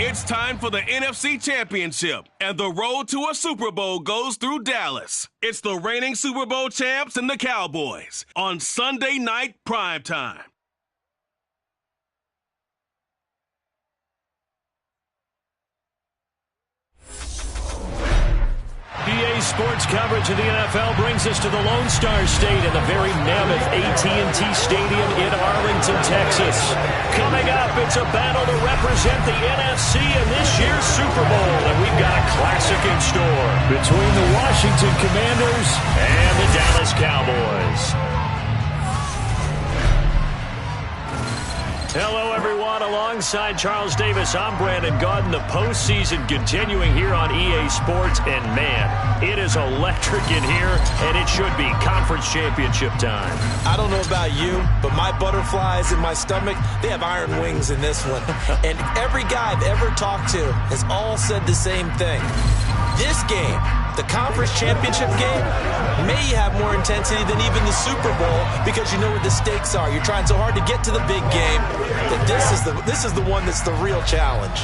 It's time for the NFC Championship, and the road to a Super Bowl goes through Dallas. It's the reigning Super Bowl champs and the Cowboys on Sunday night primetime. EA Sports coverage of the NFL brings us to the Lone Star State in the very mammoth AT&T Stadium in Arlington, Texas. Coming up, it's a battle to represent the NFC in this year's Super Bowl, and we've got a classic in store between the Washington Commanders and the Dallas Cowboys. Hello, everyone. Alongside Charles Davis, I'm Brandon Gaudin. The postseason continuing here on EA Sports. And, man, it is electric in here, and it should be conference championship time. I don't know about you, but my butterflies in my stomach, they have iron wings in this one. And every guy I've ever talked to has all said the same thing. This game, the conference championship game, may have more intensity than even the Super Bowl because you know what the stakes are. You're trying so hard to get to the big game that this is the one that's the real challenge.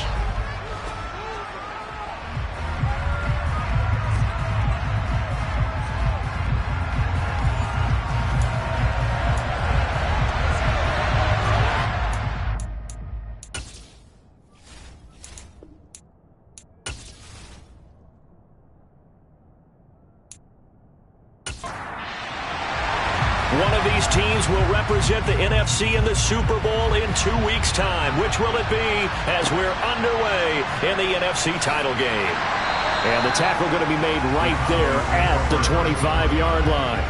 One of these teams will represent the NFC in the Super Bowl in 2 weeks' time. Which will it be as we're underway in the NFC title game? And the tackle going to be made right there at the 25-yard line.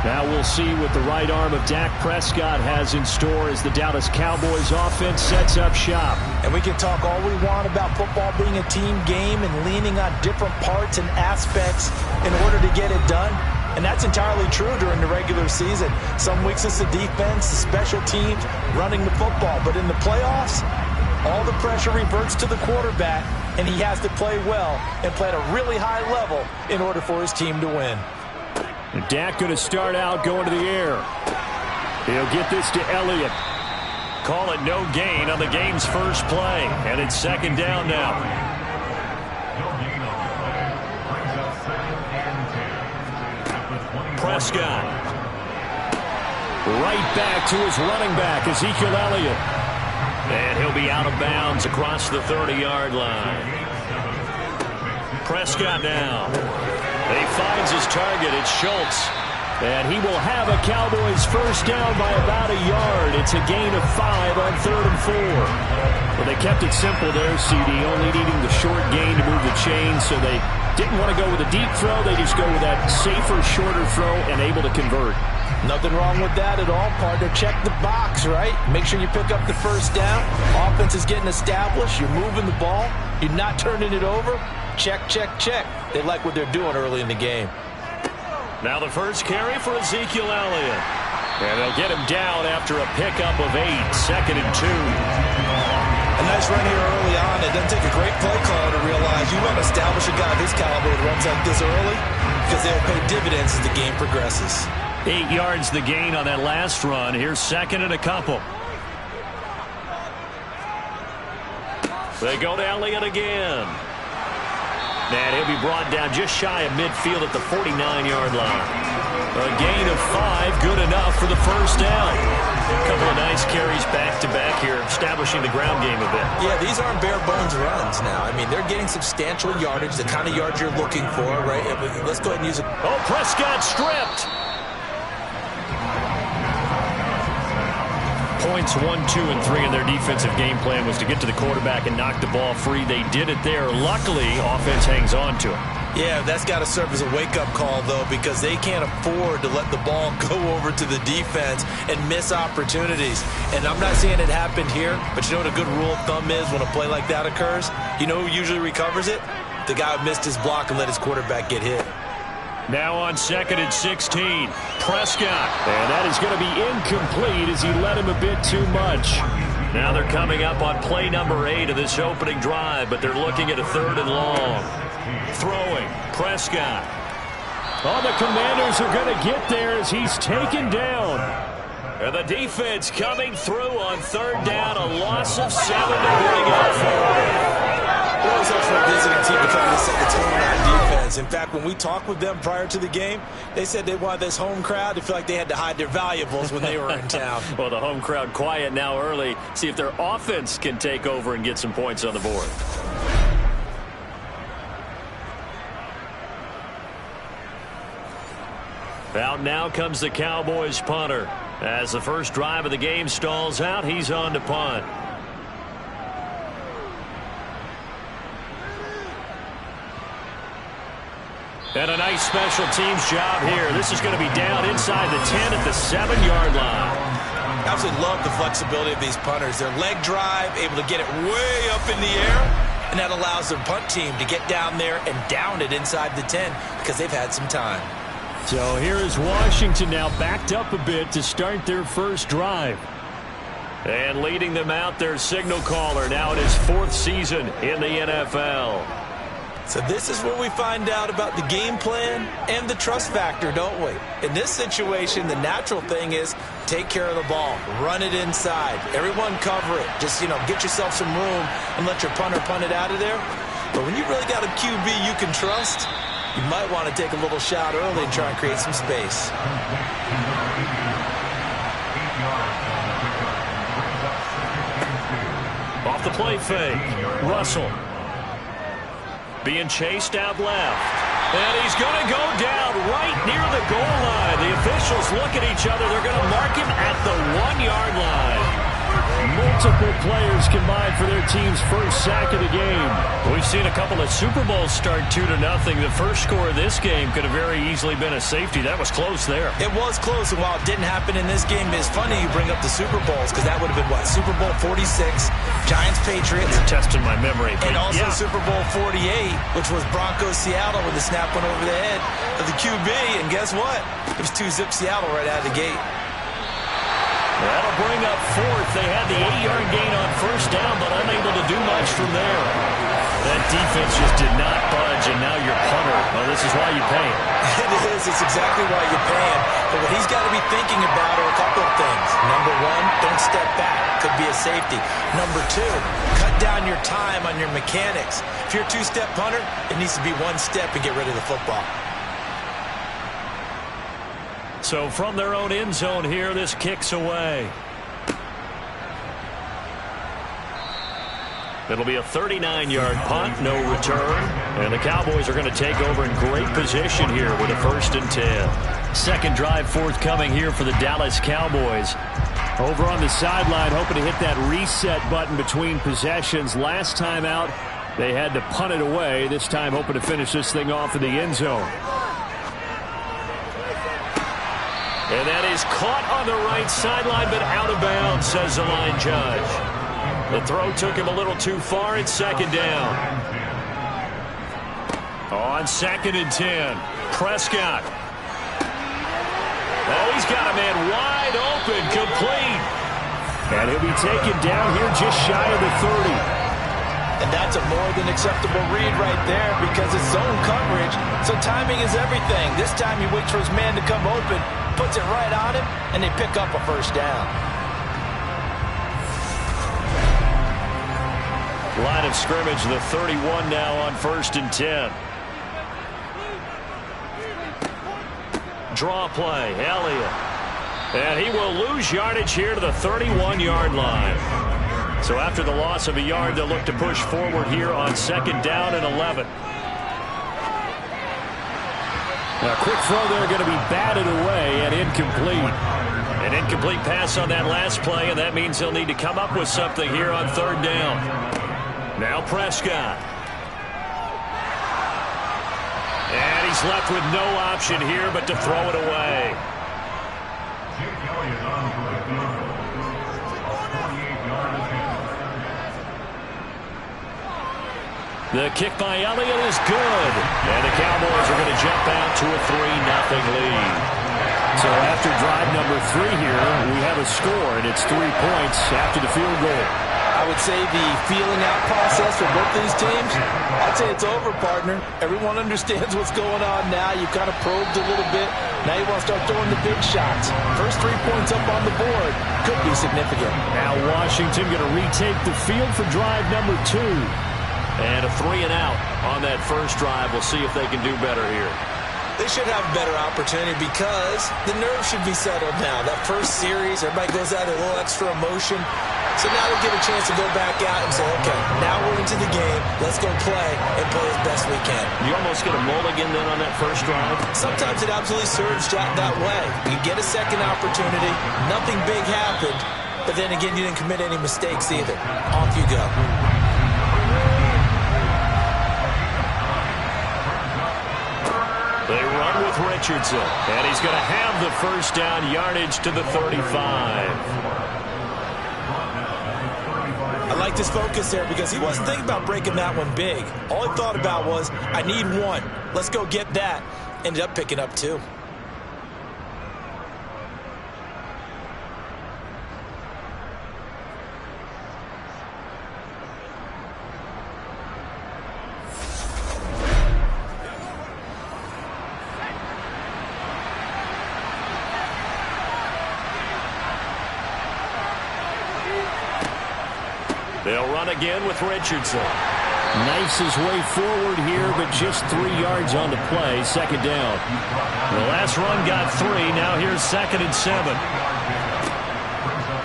Now we'll see what the right arm of Dak Prescott has in store as the Dallas Cowboys offense sets up shop. And we can talk all we want about football being a team game and leaning on different parts and aspects in order to get it done. And that's entirely true during the regular season. Some weeks it's the defense, the special teams, running the football. But in the playoffs, all the pressure reverts to the quarterback, and he has to play well and play at a really high level in order for his team to win. And Dak going to start out going to the air. He'll get this to Elliott. Call it no gain on the game's first play. And it's second down now. Prescott. Right back to his running back, Ezekiel Elliott. And he'll be out of bounds across the 30-yard line. Prescott now. He finds his target. It's Schultz. And he will have a Cowboys first down by about a yard. It's a gain of 5 on 3rd and 4. Well, they kept it simple there, CD, only needing the short gain to move the chain, so they didn't want to go with a deep throw. They just go with that safer, shorter throw and able to convert. Nothing wrong with that at all, partner. Check the box, right? Make sure you pick up the first down. Offense is getting established. You're moving the ball. You're not turning it over. Check, check, check. They like what they're doing early in the game. Now the first carry for Ezekiel Elliott. And they'll get him down after a pickup of 8, 2nd and 2. A nice run here early on. It doesn't take a great play caller to realize you want to establish a guy of his caliber that runs like this early because they'll pay dividends as the game progresses. 8 yards the gain on that last run. Here's 2nd and a couple. They go to Elliott again. And he'll be brought down just shy of midfield at the 49-yard line. A gain of 5, good enough for the first down. A couple of nice carries back-to-back here, establishing the ground game a bit. Yeah, these aren't bare-bones runs now. I mean, they're getting substantial yardage, the kind of yards you're looking for, right? Let's go ahead and use it. Oh, Prescott stripped. Points 1, 2, and 3 in their defensive game plan was to get to the quarterback and knock the ball free. They did it there. Luckily, offense hangs on to it. Yeah, that's got to serve as a wake-up call, though, because they can't afford to let the ball go over to the defense and miss opportunities. And I'm not saying it happened here, but you know what a good rule of thumb is when a play like that occurs? You know who usually recovers it? The guy who missed his block and let his quarterback get hit. Now on 2nd and 16, Prescott. And that is going to be incomplete as he led him a bit too much. Now they're coming up on play number 8 of this opening drive, but they're looking at a 3rd and long. Throwing, Prescott. Oh, the Commanders are going to get there as he's taken down. And the defense coming through on 3rd down, a loss of 7 to bring up 4. always helps for a visiting team to come in and set the tone on defense. In fact, when we talked with them prior to the game, they said they wanted this home crowd to feel like they had to hide their valuables when they were in town. Well, the home crowd quiet now early. See if their offense can take over and get some points on the board. Out now comes the Cowboys punter. As the first drive of the game stalls out, he's on to punt. And a nice special teams job here. This is going to be down inside the 10 at the 7-yard line. I absolutely love the flexibility of these punters. Their leg drive, able to get it way up in the air, and that allows their punt team to get down there and down it inside the 10 because they've had some time. So here is Washington now backed up a bit to start their first drive. And leading them out, their signal caller now in his 4th season in the NFL. So this is where we find out about the game plan and the trust factor, don't we? In this situation, the natural thing is take care of the ball, run it inside, everyone cover it. Just, get yourself some room and let your punter punt it out of there. But when you really got a QB you can trust, you might want to take a little shot early and try and create some space. Off the play fake, Russell. Being chased out left. And he's going to go down right near the goal line. The officials look at each other. They're going to mark him at the 1-yard line. Multiple players combined for their team's first sack of the game. We've seen a couple of Super Bowls start 2-0. The first score of this game could have very easily been a safety. That was close there. It was close, and while it didn't happen in this game, it's funny you bring up the Super Bowls because that would have been, what, Super Bowl 46, Giants-Patriots. You're testing my memory. And also Super Bowl 48, which was Broncos-Seattle when the snap went over the head of the QB. And guess what? It was 2-zip Seattle right out of the gate. That'll bring up 4th. They had the 8-yard gain on first down, but unable to do much from there. That defense just did not budge, and now you're punter. Well, this is why you pay him. It is. It's exactly why you pay him. But what he's got to be thinking about are a couple of things. Number 1, don't step back. Could be a safety. Number 2, cut down your time on your mechanics. If you're a 2-step punter, it needs to be 1 step and get rid of the football. So from their own end zone here, this kicks away. It'll be a 39-yard punt, no return. And the Cowboys are going to take over in great position here with a 1st and 10. Second drive forthcoming here for the Dallas Cowboys. Over on the sideline, hoping to hit that reset button between possessions. Last time out, they had to punt it away. This time hoping to finish this thing off in the end zone. And that is caught on the right sideline, but out of bounds, says the line judge. The throw took him a little too far. It's 2nd down. On 2nd and 10, Prescott. Oh, he's got a man wide open, complete. And he'll be taken down here just shy of the 30. And that's a more than acceptable read right there because it's zone coverage, so timing is everything. This time he waits for his man to come open, puts it right on him, and they pick up a 1st down. Line of scrimmage, the 31 now on 1st and 10. Draw play, Elliott. And he will lose yardage here to the 31-yard line. So after the loss of a yard, they'll look to push forward here on 2nd down and 11. A quick throw there going to be batted away and incomplete. An incomplete pass on that last play, and that means he'll need to come up with something here on 3rd down. Now Prescott. And he's left with no option here but to throw it away. The kick by Elliott is good. And the Cowboys are going to jump out to a 3-0 lead. So after drive number 3 here, we have a score, and it's 3 points after the field goal. I would say the feeling out process for both these teams, I'd say it's over, partner. Everyone understands what's going on now. You kind of probed a little bit. Now you want to start throwing the big shots. First 3 points up on the board could be significant. Now Washington going to retake the field for drive number 2. And a 3 and out on that first drive. We'll see if they can do better here. They should have a better opportunity because the nerves should be settled now. That first series, everybody goes out with a little extra emotion. So now they get a chance to go back out and say, okay, now we're into the game. Let's go play and play as best we can. You almost get a mulligan then on that first drive? Sometimes it absolutely serves that way. You get a second opportunity. Nothing big happened. But then again, you didn't commit any mistakes either. Off you go. They run with Richardson, and he's going to have the first down, yardage to the 35. I like this focus there because he wasn't thinking about breaking that one big. All he thought about was, I need one. Let's go get that. Ended up picking up 2. They'll run again with Richardson. Knifes his way forward here, but just 3 yards on the play. Second down. The last run got 3. Now here's 2nd and 7.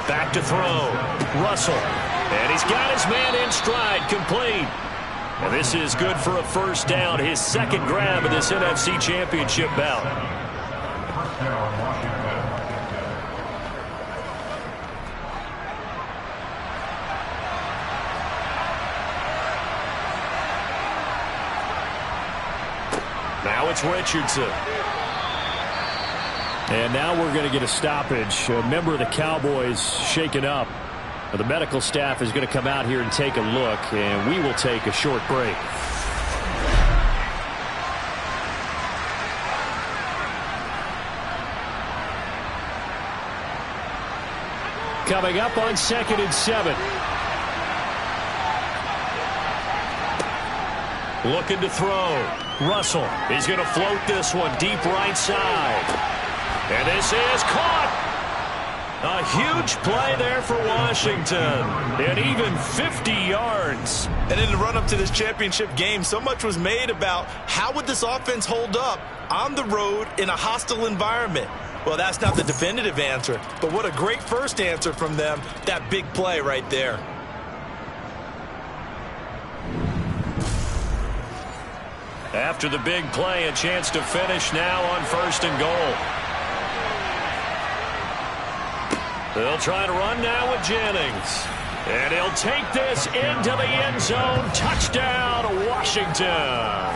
Back to throw. Russell. And he's got his man in stride. Complete. And this is good for a first down. His second grab of this NFC Championship bout. Now it's Richardson. And now we're going to get a stoppage. A member of the Cowboys shaken up. The medical staff is going to come out here and take a look, and we will take a short break. Coming up on 2nd and 7. Looking to throw. Russell. He's going to float this one deep right side. And this is caught. A huge play there for Washington. And even 50 yards. And in the run-up to this championship game, so much was made about how would this offense hold up on the road in a hostile environment. Well, that's not the definitive answer, but what a great first answer from them. That big play right there. After the big play, a chance to finish now on 1st and goal. They'll try to run now with Jennings. And he'll take this into the end zone. Touchdown, Washington.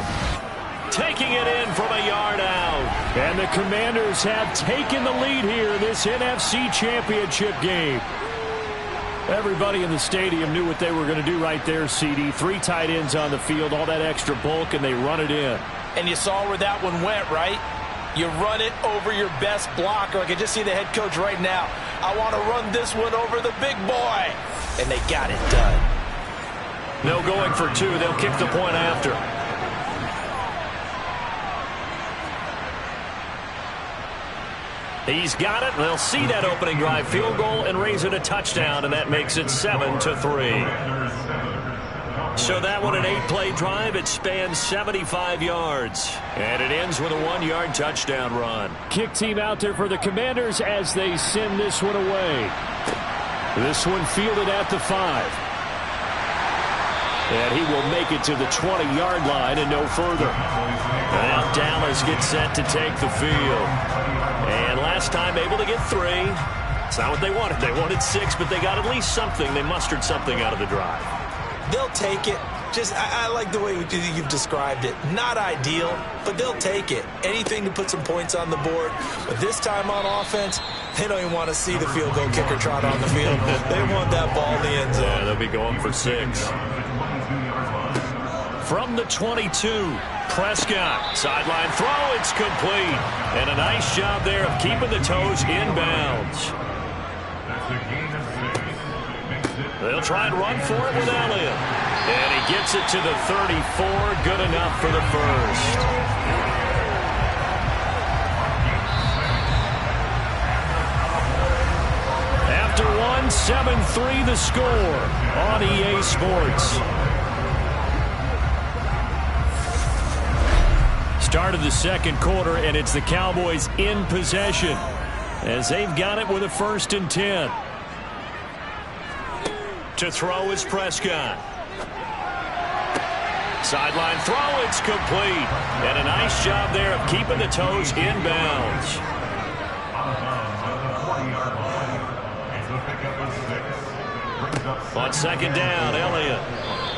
Taking it in from a yard out. And the Commanders have taken the lead here in this NFC Championship game. Everybody in the stadium knew what they were going to do right there, CD. 3 tight ends on the field, all that extra bulk, and they run it in. And you saw where that one went, right? You run it over your best blocker. I can just see the head coach right now. I want to run this one over the big boy. And they got it done. No going for 2. They'll kick the point after. He's got it. They'll see that opening drive field goal and raise it a touchdown, and that makes it 7-3. So that one, an 8-play drive. It spans 75 yards, and it ends with a 1-yard touchdown run. Kick team out there for the Commanders as they send this one away. This one fielded at the 5. And he will make it to the 20-yard line and no further. Now Dallas gets set to take the field. And last time able to get 3. It's not what they wanted. They wanted 6, but they got at least something. They mustered something out of the drive. They'll take it. I like the way you've described it. Not ideal, but they'll take it. Anything to put some points on the board. But this time on offense, they don't even want to see the field goal kicker trot on the field. They want that ball in the end zone. Yeah, they'll be going for 6. From the 22, Prescott. Sideline throw, it's complete. And a nice job there of keeping the toes inbounds. They'll try and run for it with Elliott. And he gets it to the 34. Good enough for the first. After 1, 7-3 the score on EA Sports. Start of the second quarter, and it's the Cowboys in possession as they've got it with a 1st and 10. To throw is Prescott. Sideline throw, it's complete. And a nice job there of keeping the toes in bounds. On 2nd down, Elliott.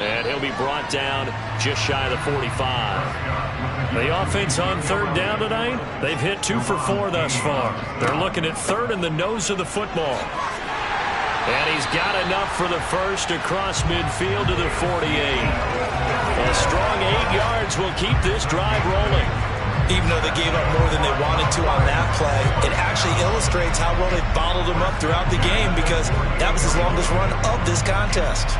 And he'll be brought down just shy of the 45. The offense on 3rd down tonight, they've hit 2 for 4 thus far. They're looking at 3rd in the nose of the football. And he's got enough for the first across midfield to the 48. A strong 8 yards will keep this drive rolling. Even though they gave up more than they wanted to on that play, it actually illustrates how well they bottled them up throughout the game, because that was his longest run of this contest.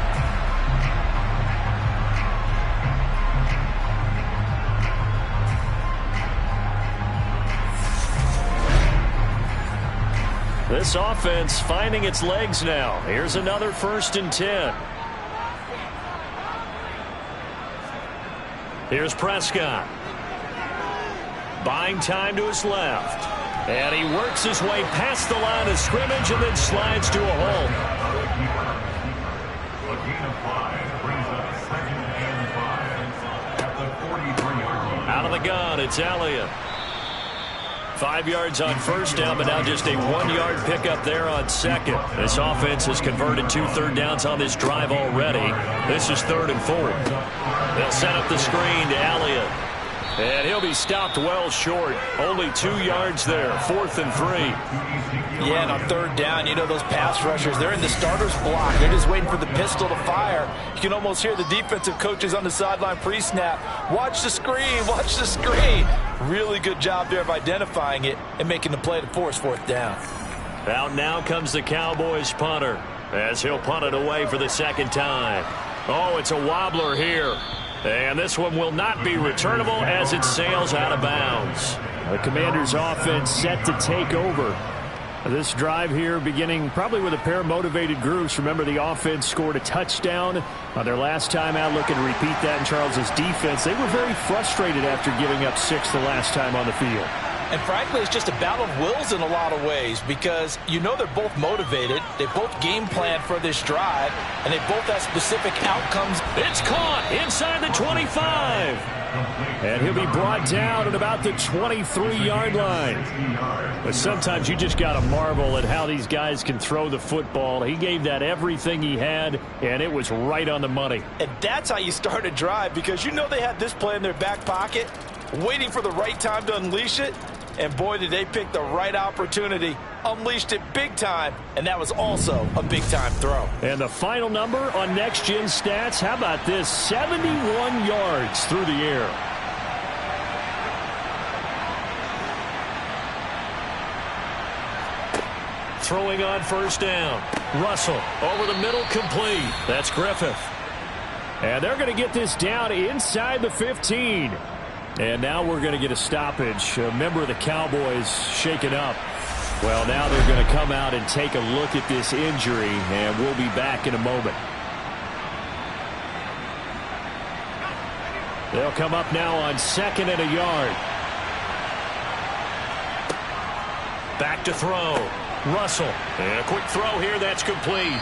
This offense finding its legs now. Here's another 1st and 10. Here's Prescott. Buying time to his left. And he works his way past the line of scrimmage and then slides to a hole. A gain of 5 brings up 2nd and 5 at the 43-yard line. Out of the gun, it's Elliott. 5 yards on 1st down, but now just a 1-yard pickup there on 2nd. This offense has converted 2 third downs on this drive already. This is 3rd and 4. They'll set up the screen to Elliott. And he'll be stopped well short. Only 2 yards there. 4th and 3. Yeah, and on 3rd down, you know those pass rushers, they're in the starter's block. They're just waiting for the pistol to fire. You can almost hear the defensive coaches on the sideline pre-snap. Watch the screen, watch the screen. Really good job there of identifying it and making the play to force 4th down. Out now comes the Cowboys punter as he'll punt it away for the 2nd time. Oh, it's a wobbler here. And this one will not be returnable as it sails out of bounds. The Commanders' offense set to take over. This drive here beginning probably with a pair of motivated groups. Remember, the offense scored a touchdown on their last time out. Looking to repeat that in Charles's defense. They were very frustrated after giving up 6 the last time on the field. And frankly, it's just a battle of wills in a lot of ways, because you know they're both motivated. They both game plan for this drive, and they both have specific outcomes. It's caught inside the 25. And he'll be brought down at about the 23-yard line. But sometimes you just got to marvel at how these guys can throw the football. He gave that everything he had, and it was right on the money. And that's how you start a drive, because you know they had this play in their back pocket, waiting for the right time to unleash it. And boy, did they pick the right opportunity. Unleashed it big time, and that was also a big-time throw. And the final number on Next Gen Stats, how about this? 71 yards through the air. Throwing on 1st down. Russell over the middle, complete. That's Griffith. And they're going to get this down inside the 15. And now we're going to get a stoppage. A member of the Cowboys shaken up. Well, now they're going to come out and take a look at this injury, and we'll be back in a moment. They'll come up now on 2nd and a yard. Back to throw. Russell. And a quick throw here. That's complete.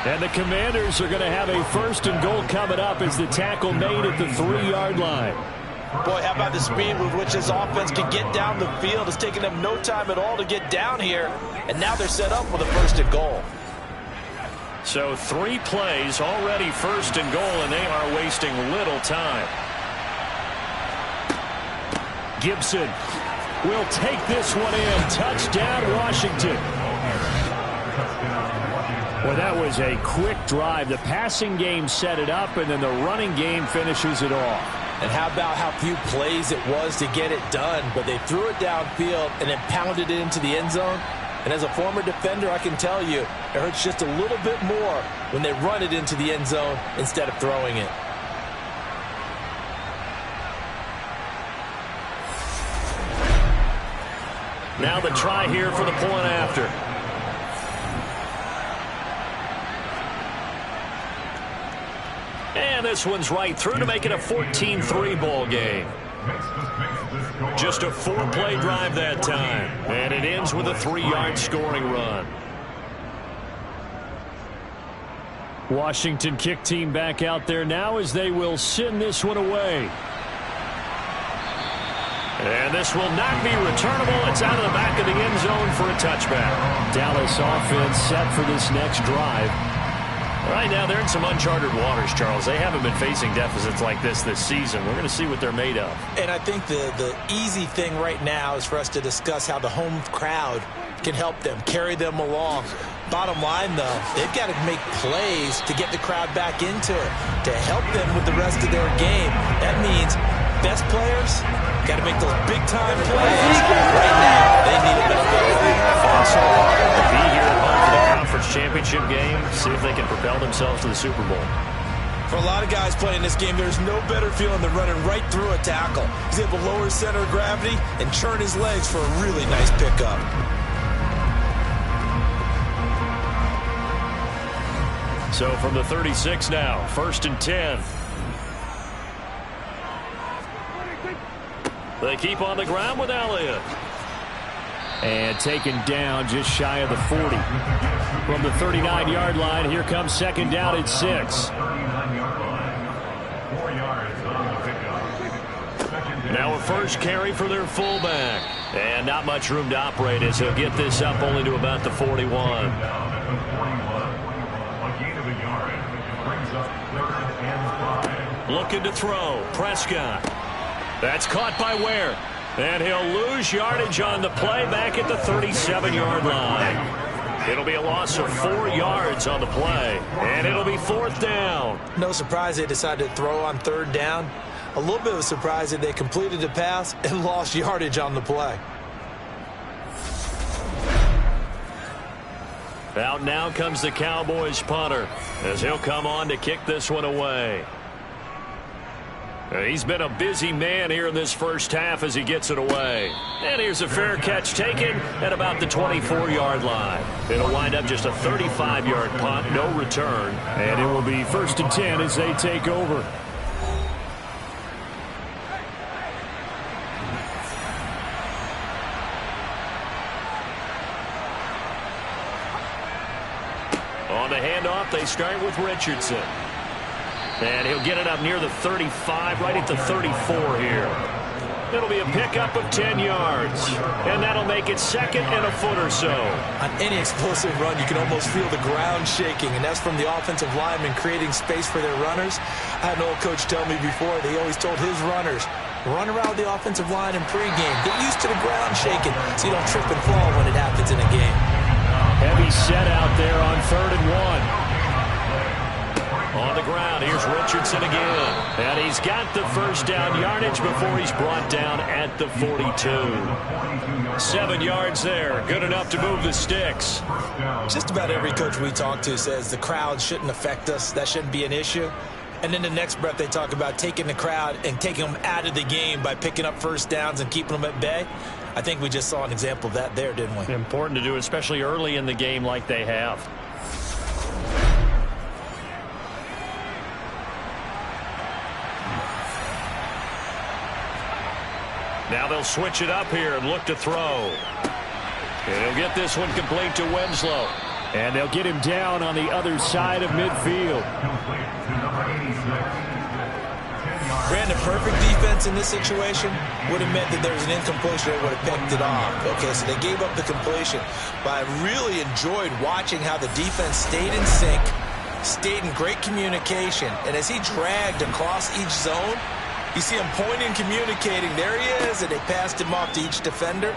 And the Commanders are going to have a 1st and goal coming up as the tackle made at the 3-yard line. Boy, how about the speed with which this offense can get down the field? It's taken them no time at all to get down here. And now they're set up with a 1st and goal. So 3 plays already 1st and goal, and they are wasting little time. Gibson will take this one in. Touchdown, Washington. Well, that was a quick drive. The passing game set it up, and then the running game finishes it off. And how about how few plays it was to get it done, but they threw it downfield and then pounded it into the end zone. And as a former defender, I can tell you, it hurts just a little bit more when they run it into the end zone instead of throwing it. Now the try here for the point after. And this one's right through to make it a 14-3 ball game. Just a 4-play drive that time. And it ends with a 3-yard scoring run. Washington kick team back out there now as they will send this one away. And this will not be returnable. It's out of the back of the end zone for a touchback. Dallas offense set for this next drive. Right now, they're in some uncharted waters, Charles. They haven't been facing deficits like this season. We're going to see what they're made of. And I think the easy thing right now is for us to discuss how the home crowd can help them, carry them along. Bottom line, though, they've got to make plays to get the crowd back into it, to help them with the rest of their game. That means best players got to make those big-time plays. Right now, they need a little bit of To be here at home for the conference championship game, see if they can propel themselves to the Super Bowl. For a lot of guys playing this game, there's no better feeling than running right through a tackle. He's able to lower his center of gravity and churn his legs for a really nice pickup. So from the 36 now, 1st and 10. They keep on the ground with Elliott. And taken down just shy of the 40. From the 39-yard line, here comes 2nd down at 6. 39-yard line. 4 yards on the pickup. Now a first carry for their fullback. And not much room to operate as he'll get this up only to about the 41. Looking to throw. Prescott. That's caught by Ware. And he'll lose yardage on the play back at the 37-yard line. It'll be a loss of 4 yards on the play. And it'll be 4th down. No surprise they decided to throw on 3rd down. A little bit of a surprise that they completed the pass and lost yardage on the play. Out now comes the Cowboys punter as he'll come on to kick this one away. He's been a busy man here in this first half as he gets it away. And here's a fair catch taken at about the 24-yard line. It'll wind up just a 35-yard punt, no return. And it will be 1st and 10 as they take over. On the handoff, they start with Richardson. And he'll get it up near the 35, right at the 34 here. It'll be a pickup of 10 yards. And that'll make it 2nd and a foot or so. On any explosive run, you can almost feel the ground shaking, and that's from the offensive linemen creating space for their runners. I had an old coach tell me before, they always told his runners, run around the offensive line in pregame. Get used to the ground shaking so you don't trip and fall when it happens in a game. Heavy set out there on 3rd and 1. On the ground, here's Richardson again. And he's got the first down yardage before he's brought down at the 42. 7 yards there. Good enough to move the sticks. Just about every coach we talk to says the crowd shouldn't affect us. That shouldn't be an issue. And then the next breath they talk about taking the crowd and taking them out of the game by picking up first downs and keeping them at bay. I think we just saw an example of that there, didn't we? Important to do, especially early in the game like they have. Now they'll switch it up here and look to throw. And he'll get this one complete to Winslow. And they'll get him down on the other side of midfield. Brandon, perfect defense in this situation would have meant that there was an incompletion that would have picked it off. Okay, so they gave up the completion. But I really enjoyed watching how the defense stayed in sync, stayed in great communication. And as he dragged across each zone, you see him pointing, communicating. There he is, and they passed him off to each defender.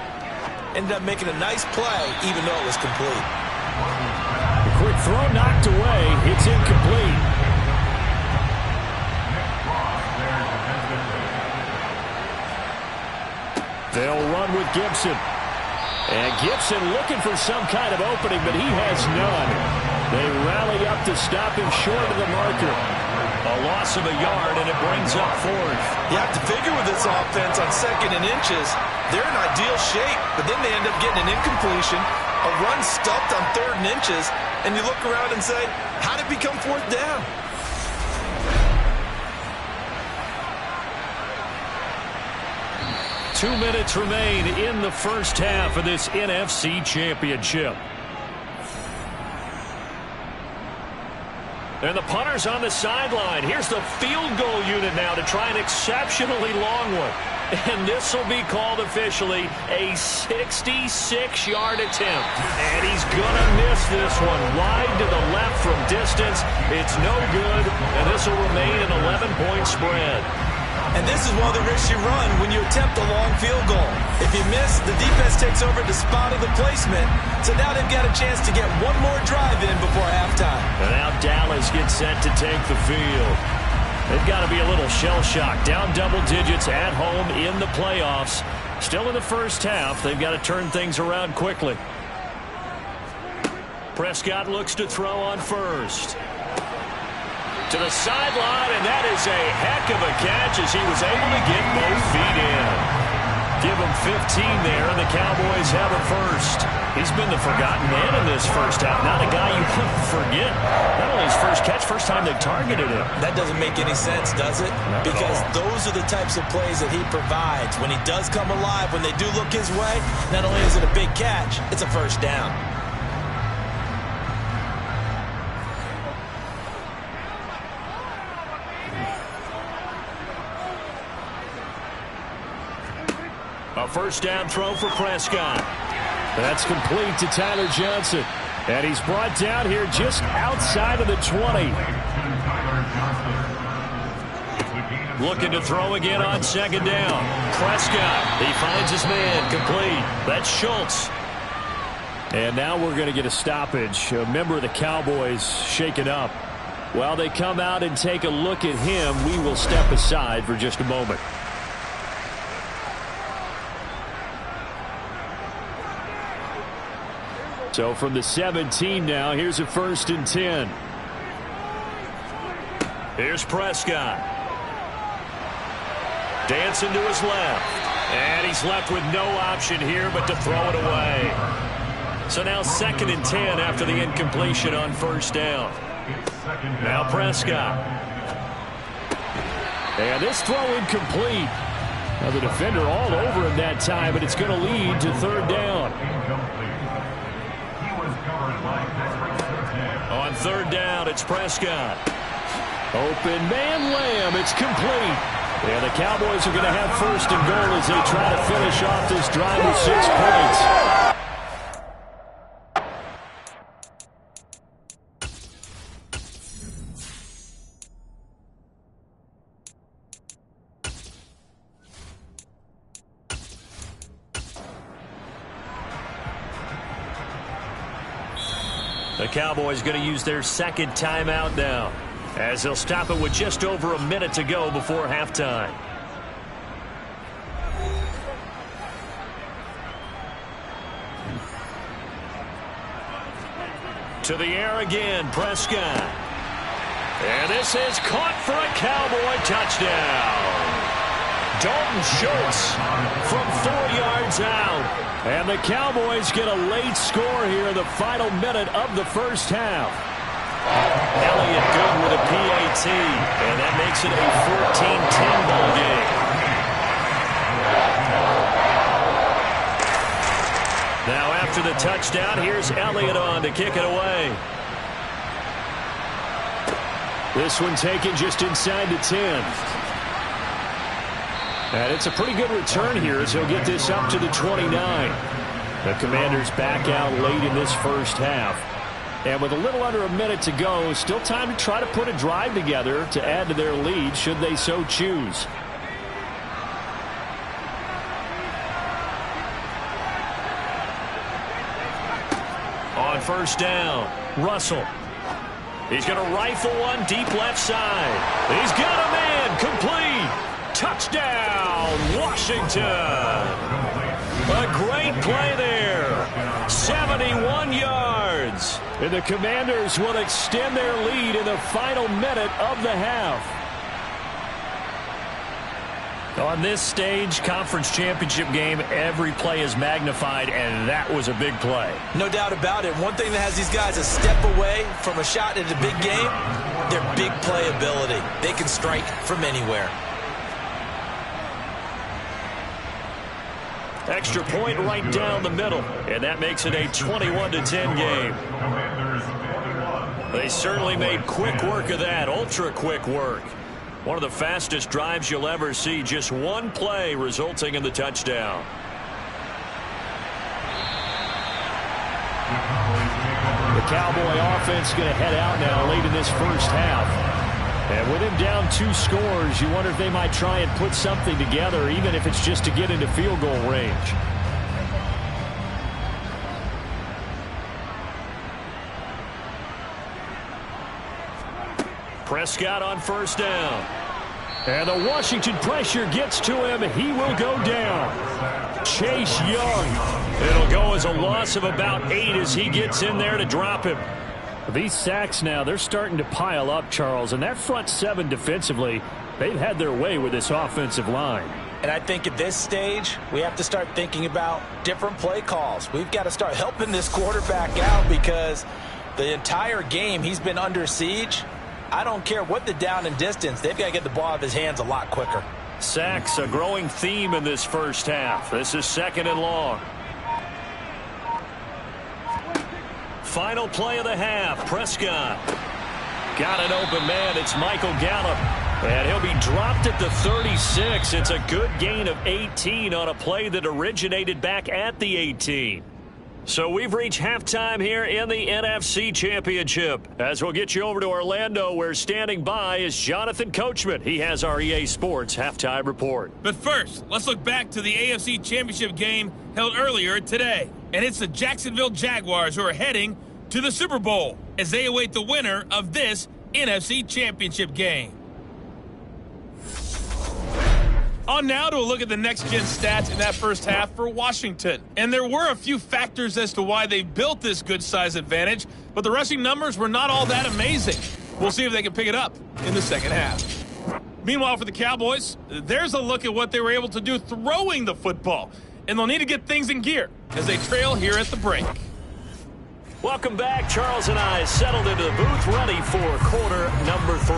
Ended up making a nice play, even though it was complete. The quick throw knocked away. It's incomplete. They'll run with Gibson. And Gibson looking for some kind of opening, but he has none. They rally up to stop him short of the marker. A loss of a yard, and it brings up 4th. You have to figure with this offense on 2nd and inches, they're in ideal shape, but then they end up getting an incompletion, a run stuffed on 3rd and inches, and you look around and say, how did it become 4th down? 2 minutes remain in the first half of this NFC Championship. And the punter's on the sideline. Here's the field goal unit now to try an exceptionally long one. And this will be called officially a 66-yard attempt. And he's going to miss this one wide to the left from distance. It's no good, and this will remain an 11-point spread. And this is one of the risks you run when you attempt a long field goal. If you miss, the defense takes over the spot of the placement. So now they've got a chance to get one more drive in before halftime. And now Dallas gets set to take the field. They've got to be a little shell-shocked. Down double digits at home in the playoffs. Still in the first half. They've got to turn things around quickly. Prescott looks to throw on first. To the sideline, and that is a heck of a catch as he was able to get both feet in. Give him 15 there, and the Cowboys have a first. He's been the forgotten man in this first half. Not a guy you want to forget. Not only his first catch, first time they targeted him. That doesn't make any sense, does it? Because those are the types of plays that he provides. When he does come alive, when they do look his way, not only is it a big catch, it's a first down. A first down throw for Prescott. That's complete to Tyler Johnson. And he's brought down here just outside of the 20. Looking to throw again on second down. Prescott, he finds his man, complete. That's Schultz. And now we're going to get a stoppage. A member of the Cowboys shaken up. While they come out and take a look at him, we will step aside for just a moment. So from the 17 now, here's a 1st and 10. Here's Prescott. Dancing to his left. And he's left with no option here but to throw it away. So now 2nd and 10 after the incompletion on first down. Now Prescott. And this throw incomplete. Now the defender all over him that time, but it's going to lead to 3rd down. On 3rd down, it's Prescott. Open man, Lamb. It's complete. And the Cowboys are going to have 1st and goal as they try to finish off this drive with 6 points. The Cowboys going to use their 2nd timeout now, as they'll stop it with just over a minute to go before halftime. To the air again, Prescott. And this is caught for a Cowboy touchdown. Dalton Schultz from 4 yards out. And the Cowboys get a late score here in the final minute of the first half. Elliott good with a PAT, and that makes it a 14-10 ball game. Now after the touchdown, here's Elliott on to kick it away. This one taken just inside the 10. And it's a pretty good return here as he'll get this up to the 29. The Commanders back out late in this first half. And with a little under a minute to go, still time to try to put a drive together to add to their lead should they so choose. On first down, Russell. He's going to rifle one deep left side. He's got a man, complete. Touchdown, Washington. A great play there. 71 yards. And the Commanders will extend their lead in the final minute of the half. On this stage, conference championship game, every play is magnified, and that was a big play. No doubt about it. One thing that has these guys a step away from a shot at a big game, their big playability. They can strike from anywhere. Extra point right down the middle, and that makes it a 21-10 game. They certainly made quick work of that, ultra-quick work. One of the fastest drives you'll ever see, just one play resulting in the touchdown. The Cowboy offense going to head out now late in this first half. And with him down 2 scores, you wonder if they might try and put something together, even if it's just to get into field goal range. Prescott on first down. And the Washington pressure gets to him. He will go down. Chase Young. It'll go as a loss of about 8 as he gets in there to drop him. These sacks now, they're starting to pile up, Charles. And that front 7 defensively, they've had their way with this offensive line. And I think at this stage, we have to start thinking about different play calls. We've got to start helping this quarterback out because the entire game he's been under siege. I don't care what the down and distance. They've got to get the ball out of his hands a lot quicker. Sacks, a growing theme in this first half. This is 2nd and long. Final play of the half. Prescott. Got an open man. It's Michael Gallup. And he'll be dropped at the 36. It's a good gain of 18 on a play that originated back at the 18. So we've reached halftime here in the NFC Championship. As we'll get you over to Orlando, where standing by is Jonathan Coachman. He has our EA Sports halftime report. But first, let's look back to the AFC Championship game held earlier today. And it's the Jacksonville Jaguars who are heading to the Super Bowl as they await the winner of this NFC Championship game. On now to a look at the next-gen stats in that first half for Washington. And there were a few factors as to why they built this good-size advantage, but the rushing numbers were not all that amazing. We'll see if they can pick it up in the second half. Meanwhile, for the Cowboys, there's a look at what they were able to do throwing the football. And they'll need to get things in gear as they trail here at the break. Welcome back. Charles and I settled into the booth, ready for quarter number 3.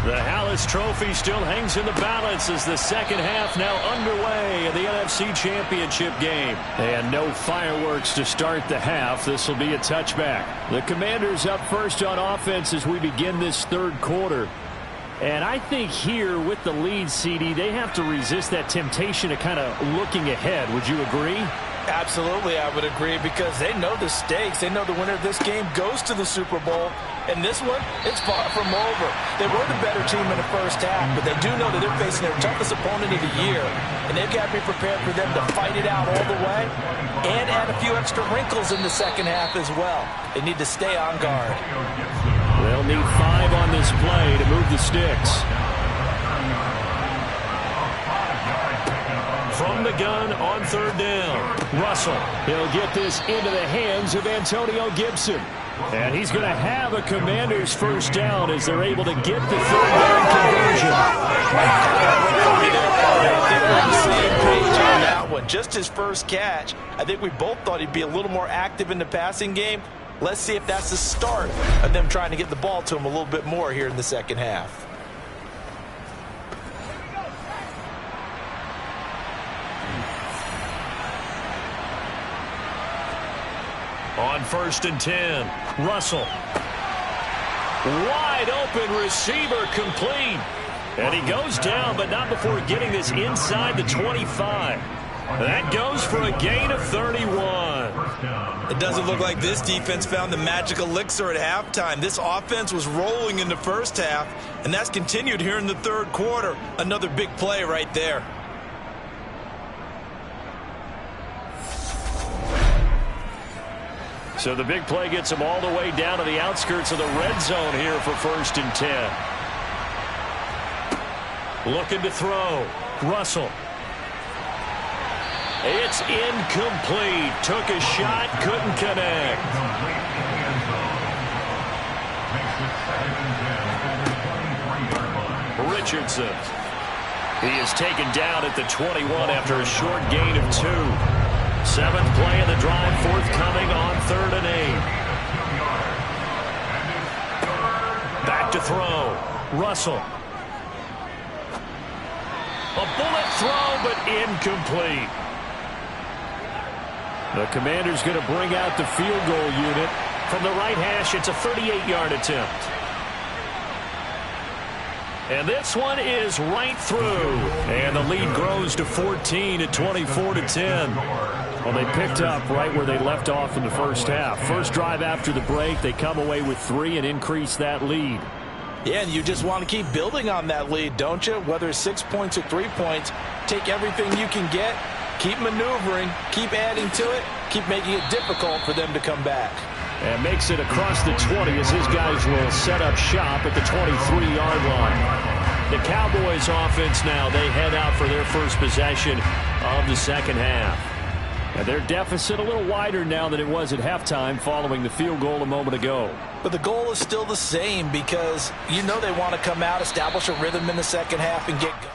The Hallis Trophy still hangs in the balance as the second half now underway in the NFC Championship game. And no fireworks to start the half. This will be a touchback. The Commanders up first on offense as we begin this third quarter. And I think here with the lead, CD, they have to resist that temptation of kind of looking ahead. Would you agree? Absolutely, I would agree, because they know the stakes. They know the winner of this game goes to the Super Bowl. And this one, it's far from over. They were the better team in the first half, but they do know that they're facing their toughest opponent of the year. And they've got to be prepared for them to fight it out all the way and add a few extra wrinkles in the second half as well. They need to stay on guard. They'll need 5 on this play to move the sticks. From the gun on third down, Russell. He'll get this into the hands of Antonio Gibson. And he's going to have a Commander's first down as they're able to get the third down conversion. On that one, just his first catch. I think we both thought he'd be a little more active in the passing game. Let's see if that's the start of them trying to get the ball to him a little bit more here in the second half. On 1st and 10, Russell. Wide open receiver, complete. And he goes down, but not before getting this inside the 25. That goes for a gain of 31. It doesn't look like this defense found the magic elixir at halftime. This offense was rolling in the first half, and that's continued here in the third quarter. Another big play right there. So the big play gets him all the way down to the outskirts of the red zone here for 1st and 10. Looking to throw. Russell. It's incomplete. Took a shot, couldn't connect. Richardson. He is taken down at the 21 after a short gain of 2. 7th play of the drive, forthcoming on 3rd and 8. Back to throw. Russell. A bullet throw, but incomplete. The Commanders going to bring out the field goal unit. From the right hash, it's a 38-yard attempt. And this one is right through. And the lead grows to 14 at 24-10. Well, they picked up right where they left off in the first half. First drive after the break, they come away with 3 and increase that lead. Yeah, and you just want to keep building on that lead, don't you? Whether it's 6 points or 3 points, take everything you can get, keep maneuvering, keep adding to it, keep making it difficult for them to come back. And makes it across the 20 as his guys will set up shop at the 23-yard line. The Cowboys offense now, they head out for their first possession of the second half. And their deficit a little wider now than it was at halftime following the field goal a moment ago. But the goal is still the same because you know they want to come out, establish a rhythm in the second half, and get going.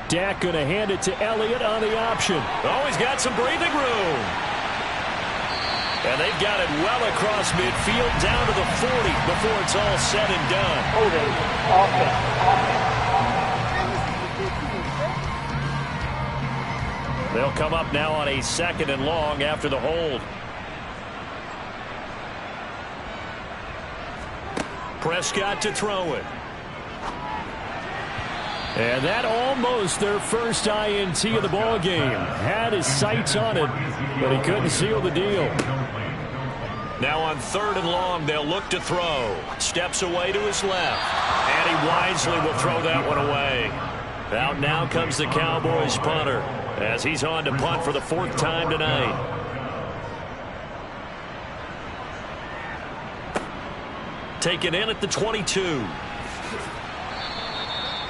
Dak going to hand it to Elliott on the option. Oh, he's got some breathing room. And they've got it well across midfield down to the 40 before it's all said and done. They'll come up now on a 2nd and long after the hold. Prescott to throw it. And that almost their first INT of the ball game. Had his sights on it, but he couldn't seal the deal. Now on 3rd and long, they'll look to throw. Steps away to his left. And he wisely will throw that one away. Out now comes the Cowboys punter as he's on to punt for the 4th time tonight. Taken in at the 22.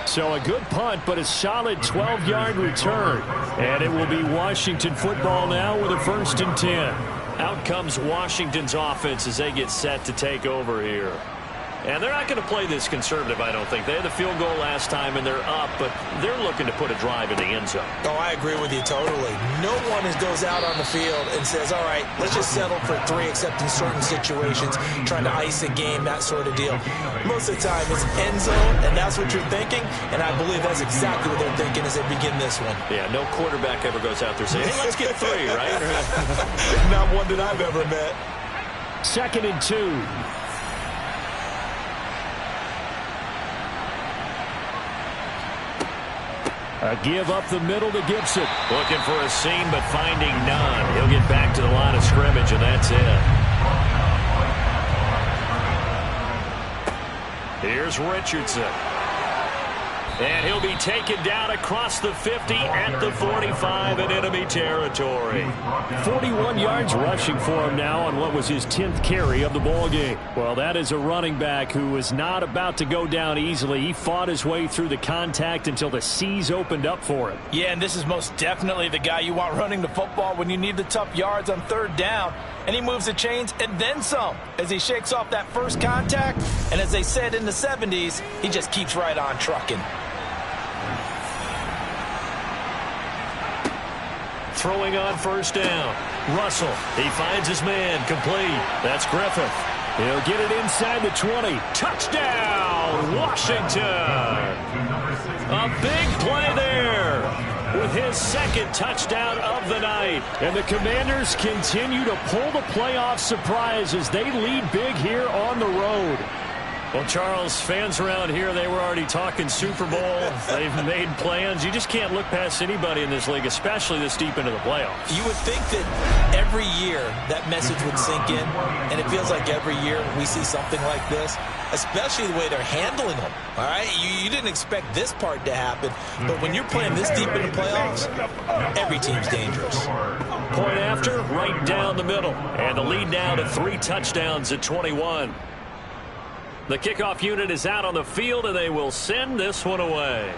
So a good punt, but a solid 12-yard return. And it will be Washington football now with a 1st and 10. Out comes Washington's offense as they get set to take over here. And they're not going to play this conservative, I don't think. They had the field goal last time, and they're up, but they're looking to put a drive in the end zone. Oh, I agree with you totally. No one goes out on the field and says, all right, let's just settle for 3, except in certain situations, trying to ice a game, that sort of deal. Most of the time, it's end zone, and that's what you're thinking, and I believe that's exactly what they're thinking as they begin this one. Yeah, no quarterback ever goes out there saying, hey, let's get 3, right? Not one that I've ever met. 2nd and 2. A give up the middle to Gibson. Looking for a seam, but finding none. He'll get back to the line of scrimmage, and that's it. Here's Richardson. And he'll be taken down across the 50 at the 45 in enemy territory. 41 yards rushing for him now on what was his 10th carry of the ball game. Well, that is a running back who was not about to go down easily. He fought his way through the contact until the seas opened up for him. Yeah, and this is most definitely the guy you want running the football when you need the tough yards on 3rd down. And he moves the chains and then some as he shakes off that first contact. And as they said in the 70s, he just keeps right on trucking. Throwing on 1st down. Russell, he finds his man, complete. That's Griffith. He'll get it inside the 20. Touchdown, Washington. A big play there with his 2nd touchdown of the night. And the Commanders continue to pull the playoff surprise as they lead big here on the road. Well, Charles, fans around here, they were already talking Super Bowl. They've made plans. You just can't look past anybody in this league, especially this deep into the playoffs. You would think that every year that message would sink in, and it feels like every year we see something like this, especially the way they're handling them. All right, you didn't expect this part to happen, but when you're playing this deep in the playoffs, every team's dangerous. Point after, right down the middle. And the lead now to 3 touchdowns at 21. The kickoff unit is out on the field, and they will send this one away.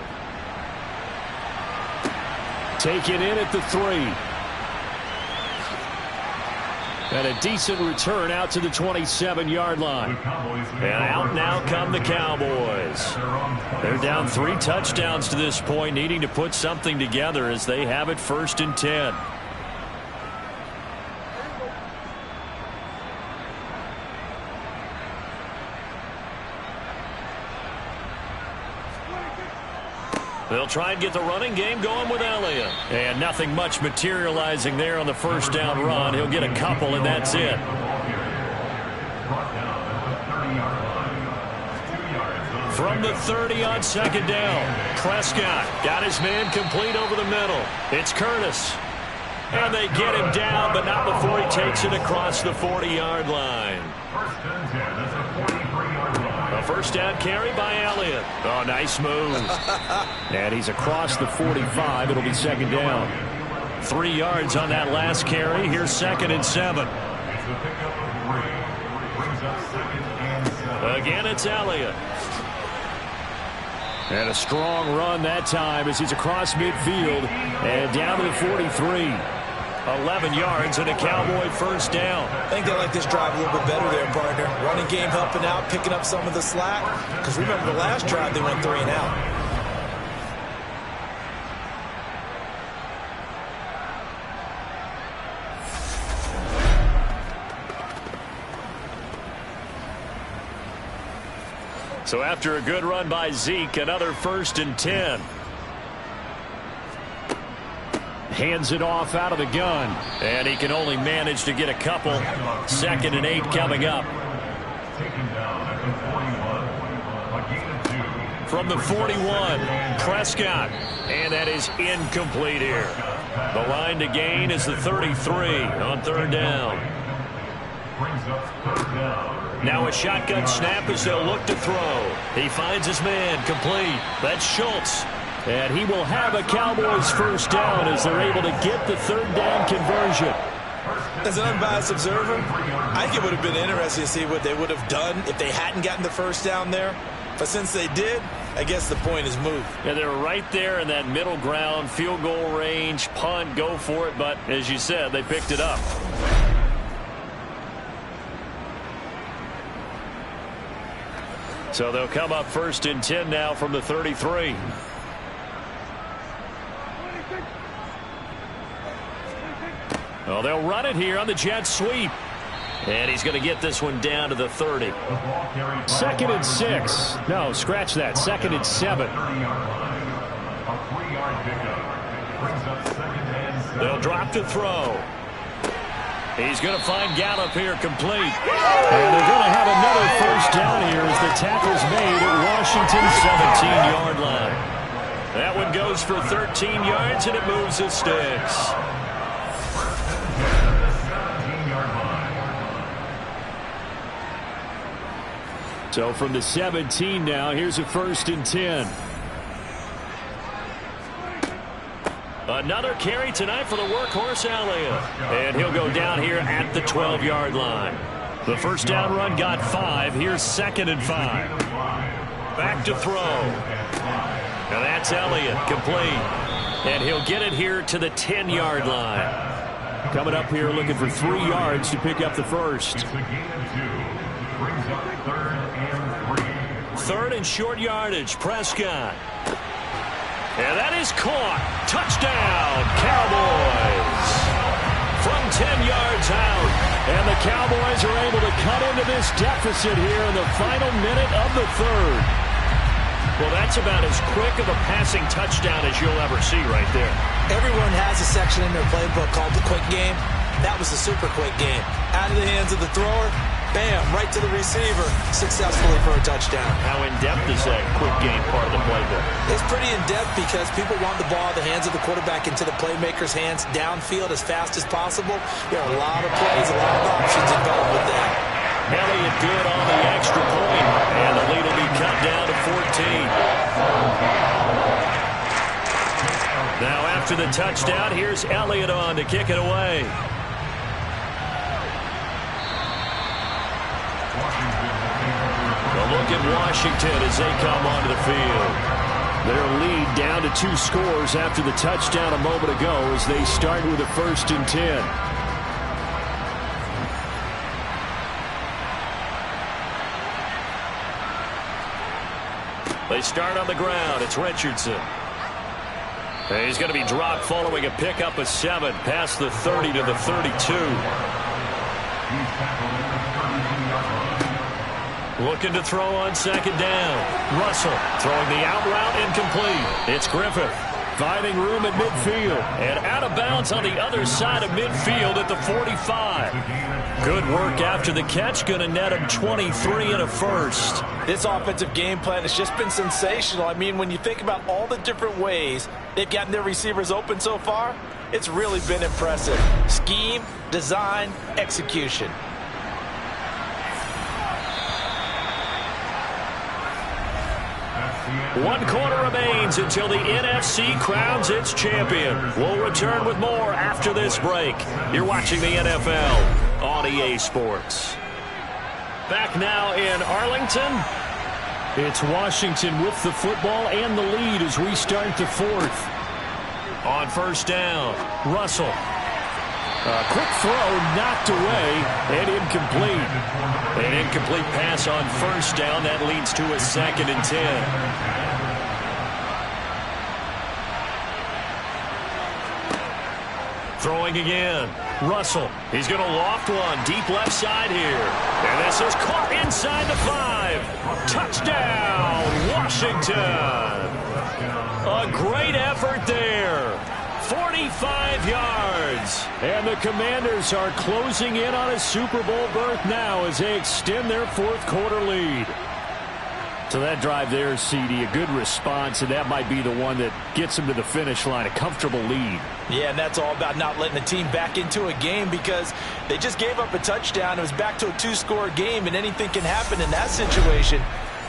Taken in at the 3. And a decent return out to the 27-yard line. And out now come the Cowboys. They're down 3 touchdowns to this point, needing to put something together as they have it 1st and 10. They'll try and get the running game going with Elliott. And nothing much materializing there on the first down run. He'll get a couple, and that's it. From the 30 on 2nd down, Prescott got his man complete over the middle. It's Curtis. And they get him down, but not before he takes it across the 40-yard line. A first down carry by Elliott. Oh, nice move. And he's across the 45. It'll be 2nd down. 3 yards on that last carry. Here's 2nd and 7. Again, it's Elliott. And a strong run that time as he's across midfield and down to the 43. 11 yards and a Cowboy first down. I think they like this drive a little bit better there, partner. Running game helping out, picking up some of the slack. Because remember the last drive, they went 3 and out. So after a good run by Zeke, another 1st and 10. Hands it off out of the gun. And he can only manage to get a couple. 2nd and 8 coming up. From the 41, Prescott. And that is incomplete here. The line to gain is the 33 on 3rd down. Now a shotgun snap as they'll look to throw. He finds his man complete. That's Schultz. And he will have a Cowboys first down as they're able to get the 3rd down conversion. As an unbiased observer, I think it would have been interesting to see what they would have done if they hadn't gotten the first down there. But since they did, I guess the point is moved. Yeah, they're right there in that middle ground, field goal range, punt, go for it. But as you said, they picked it up. So they'll come up 1st and 10 now from the 33. Well, they'll run it here on the jet sweep. And he's going to get this one down to the 30. 2nd and 6. No, scratch that. 2nd and 7. They'll drop to throw. He's going to find Gallup here complete. And they're going to have another first down here as the tackle's made at Washington's 17-yard line. That one goes for 13 yards, and it moves the sticks. So from the 17 now, here's a 1st and 10. Another carry tonight for the workhorse Elliott. And he'll go down here at the 12-yard line. The first down run got 5. Here's 2nd and 5. Back to throw. Now that's Elliott complete. And he'll get it here to the 10-yard line. Coming up here looking for 3 yards to pick up the first. 3rd and short yardage, Prescott. And that is caught. Touchdown, Cowboys. From 10 yards out. And the Cowboys are able to cut into this deficit here in the final minute of the 3rd. Well, that's about as quick of a passing touchdown as you'll ever see right there. Everyone has a section in their playbook called the quick game. That was a super quick game. Out of the hands of the thrower, bam, right to the receiver, successfully for a touchdown. How in-depth is that quick game part of the playbook? It's pretty in-depth because people want the ball in the hands of the quarterback into the playmaker's hands downfield as fast as possible. There are a lot of plays, a lot of options involved with that. Elliott good on the extra point, and the lead will be cut down to 14. Now after the touchdown, here's Elliott on to kick it away. A look at Washington as they come onto the field. Their lead down to 2 scores after the touchdown a moment ago as they start with a 1st and 10. They start on the ground. It's Richardson. And he's going to be dropped following a pickup of 7 past the 30 to the 32. Looking to throw on 2nd down. Russell throwing the out route incomplete. It's Griffith finding room at midfield and out of bounds on the other side of midfield at the 45. Good work after the catch, going to net him 23 and a 1st. This offensive game plan has just been sensational. I mean, when you think about all the different ways they've gotten their receivers open so far, it's really been impressive. Scheme, design, execution. One quarter remains until the NFC crowns its champion. We'll return with more after this break. You're watching the NFL on EA Sports. Back now in Arlington. It's Washington with the football and the lead as we start the 4th. On 1st down, Russell. A quick throw knocked away and incomplete. An incomplete pass on 1st down. That leads to a 2nd and 10. Throwing again. Russell. He's going to loft one deep left side here. And this is caught inside the 5. Touchdown, Washington. A great effort there. 45 yards. And the Commanders are closing in on a Super Bowl berth now as they extend their 4th quarter lead. So that drive there, CD, a good response, and that might be the one that gets them to the finish line, a comfortable lead. Yeah, and that's all about not letting the team back into a game because they just gave up a touchdown. It was back to a 2-score game, and anything can happen in that situation.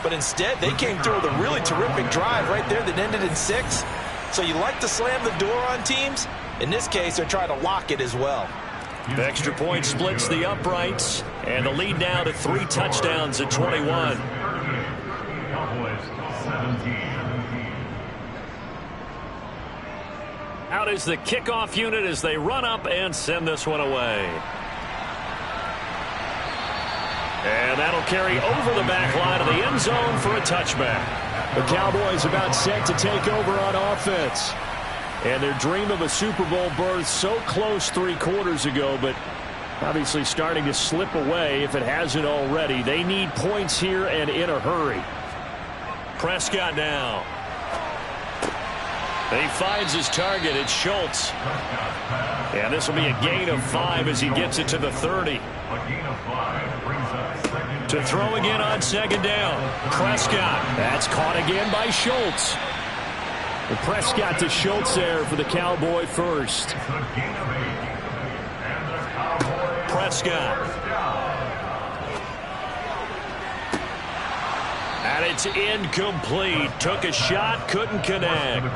But instead, they came through with a really terrific drive right there that ended in 6. So you like to slam the door on teams? In this case, they're trying to lock it as well. The extra point splits the uprights, and the lead now to 3 touchdowns at 21. Out is the kickoff unit as they run up and send this one away. And that'll carry over the back line of the end zone for a touchback. The Cowboys about set to take over on offense. And their dream of a Super Bowl berth so close 3 quarters ago, but obviously starting to slip away if it hasn't already. They need points here and in a hurry. Prescott now. He finds his target. It's Schultz. And this will be a gain of 5 as he gets it to the 30. To throw again on 2nd down. Prescott. That's caught again by Schultz. And Prescott to Schultz there for the Cowboy first. Prescott. And it's incomplete. Took a shot, couldn't connect.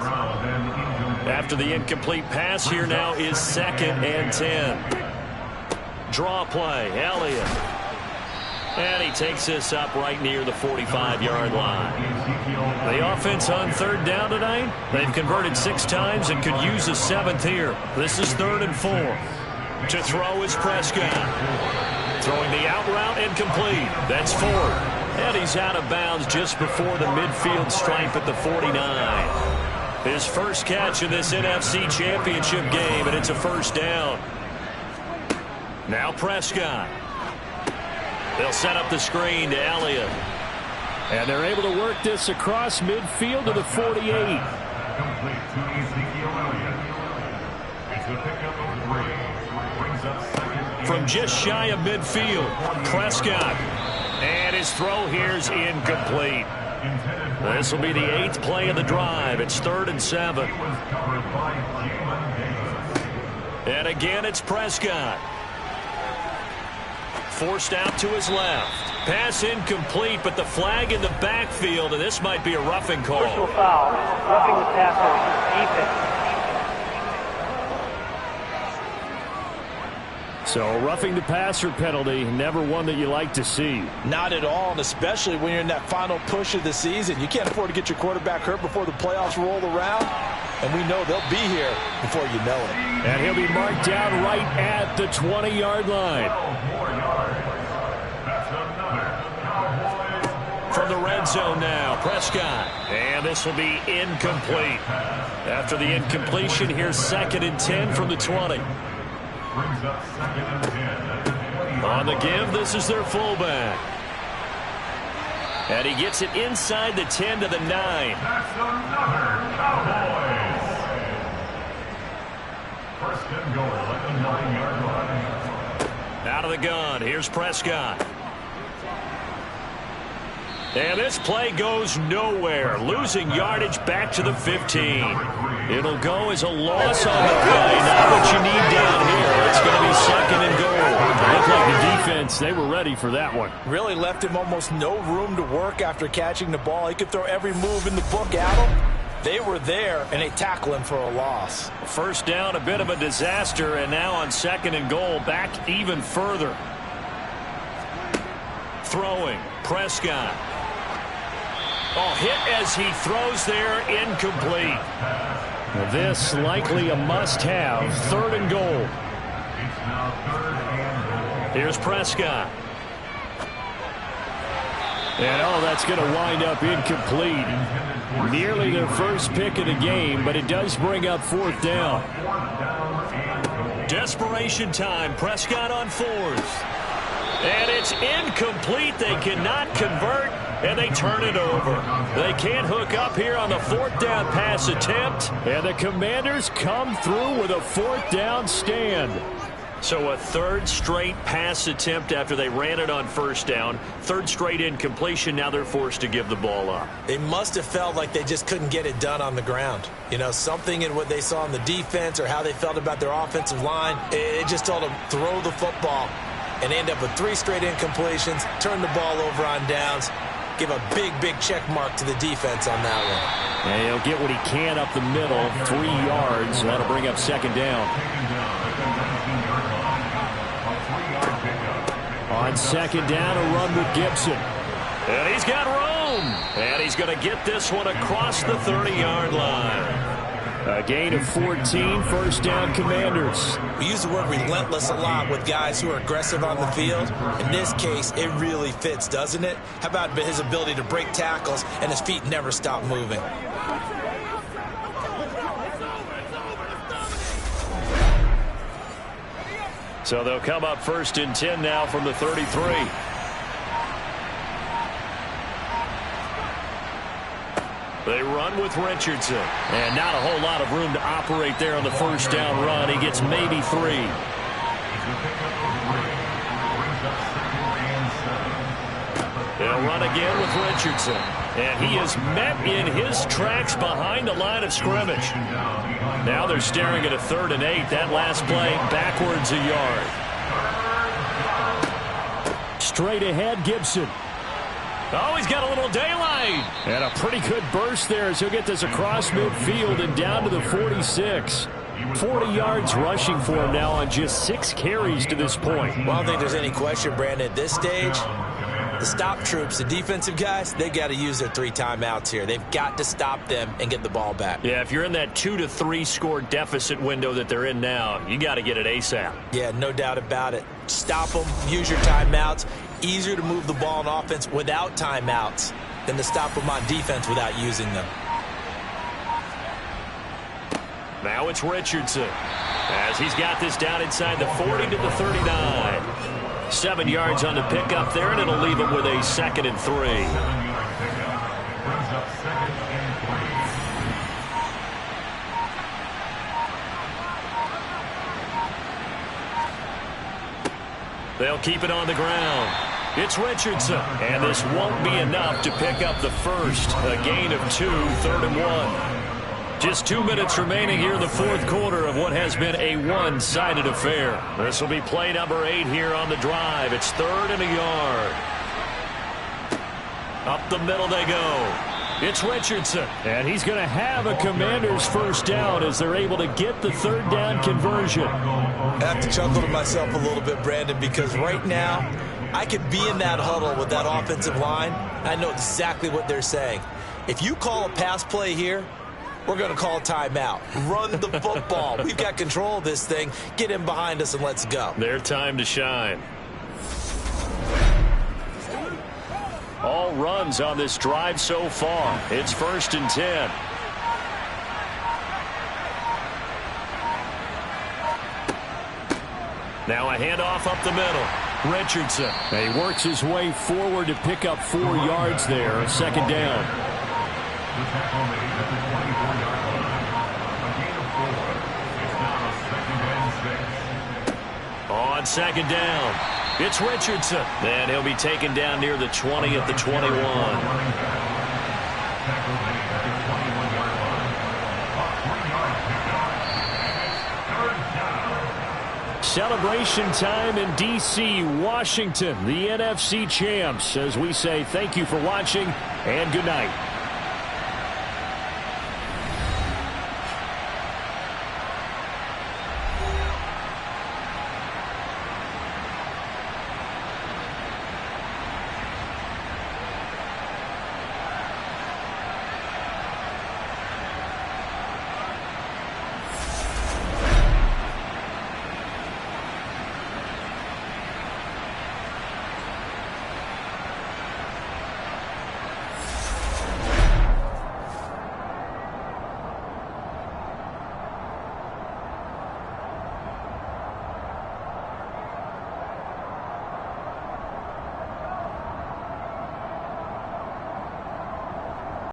After the incomplete pass, here now is 2nd and 10. Draw play, Elliott. And he takes this up right near the 45-yard line. The offense on 3rd down tonight, they've converted 6 times and could use a 7th here. This is 3rd and 4. To throw is Prescott. Throwing the out route incomplete. That's Ford. And he's out of bounds just before the midfield stripe at the 49. His first catch in this NFC Championship game, and it's a 1st down. Now Prescott. They'll set up the screen to Elliott. And they're able to work this across midfield to the 48. From just shy of midfield, Prescott. And his throw here's incomplete. This will be the 8th play of the drive. It's 3rd and 7. And again, it's Prescott. Forced out to his left. Pass incomplete, but the flag in the backfield, and this might be a roughing call. Personal foul, roughing the passer, defense. So a roughing the passer penalty, never one that you like to see. Not at all, and especially when you're in that final push of the season. You can't afford to get your quarterback hurt before the playoffs roll around, and we know they'll be here before you know it. And he'll be marked down right at the 20-yard line. From the red zone now, Prescott. And this will be incomplete. After the incompletion, here's 2nd and 10 from the 20. On the give, this is their fullback. And he gets it inside the 10 to the 9. That's another Cowboys. 1st and goal at the 9-yard line. Out of the gun, here's Prescott. And this play goes nowhere, losing yardage back to the 15. It'll go as a loss on the play. Not what you need down here. It's going to be 2nd and goal. Looked like the defense, they were ready for that one. Really left him almost no room to work after catching the ball. He could throw every move in the book at him. They were there, and they tackle him for a loss. First down, a bit of a disaster, and now on 2nd and goal, back even further. Throwing, Prescott. Oh, hit as he throws there, incomplete. This likely a must-have, 3rd and goal. Here's Prescott. And oh, that's going to wind up incomplete. Nearly their first pick of the game, but it does bring up 4th down. Desperation time, Prescott on 4th. And it's incomplete. They cannot convert, and they turn it over. They can't hook up here on the 4th down pass attempt. And the Commanders come through with a 4th down stand. So a 3rd straight pass attempt after they ran it on 1st down. 3rd straight incompletion. Now they're forced to give the ball up. They must have felt like they just couldn't get it done on the ground. You know, something in what they saw in the defense or how they felt about their offensive line, it just told them throw the football. And end up with 3 straight incompletions, turn the ball over on downs, give a big, big check mark to the defense on that one. And he'll get what he can up the middle, 3 yards. That'll bring up 2nd down. On 2nd down, a run with Gibson. And he's got room. And he's going to get this one across the 30-yard line. A gain of 14, 1st down Commanders. We use the word relentless a lot with guys who are aggressive on the field. In this case, it really fits, doesn't it? How about his ability to break tackles and his feet never stop moving? So they'll come up 1st and 10 now from the 33. They run with Richardson. And not a whole lot of room to operate there on the 1st down run. He gets maybe 3. They'll run again with Richardson. And he is met in his tracks behind the line of scrimmage. Now they're staring at a 3rd and 8. That last play backwards a yard. Straight ahead, Gibson. Oh, he's got a little daylight. And a pretty good burst there as he'll get this across midfield and down to the 46. 40 yards rushing for him now on just 6 carries to this point. Well, I don't think there's any question, Brandon, at this stage, the stop troops, the defensive guys, they got to use their 3 timeouts here. They've got to stop them and get the ball back. Yeah, if you're in that 2 to 3 score deficit window that they're in now, you got to get it ASAP. Yeah, no doubt about it. Stop them, use your timeouts. Easier to move the ball on offense without timeouts than to stop them on defense without using them. Now it's Richardson as he's got this down inside the 40 to the 39. 7 yards on the pickup there, and it'll leave him with a 2nd and 3. They'll keep it on the ground. It's Richardson, and this won't be enough to pick up the first. A gain of 2, 3rd and 1. Just 2 minutes remaining here in the fourth quarter of what has been a one-sided affair. This will be play number 8 here on the drive. It's 3rd and a yard. Up the middle they go. It's Richardson. And he's going to have a Commander's first down as they're able to get the 3rd down conversion. I have to chuckle to myself a little bit, Brandon, because right now I could be in that huddle with that offensive line. I know exactly what they're saying. If you call a pass play here, we're going to call a timeout. Run the football. We've got control of this thing. Get in behind us and let's go. Their time to shine. All runs on this drive so far. It's 1st and 10. Now a handoff up the middle. Richardson. He works his way forward to pick up 4 yards there. 2nd down. The tackle made at the 24-yard line. A gain of 4. It's now 2nd and 6. On 2nd down. It's Richardson. And he'll be taken down near the 20 at the 21. Tackle made at the 21-yard line. A 3-yard pickup. And it's 3rd down. Celebration time in D.C., Washington, the NFC champs, as we say thank you for watching and good night.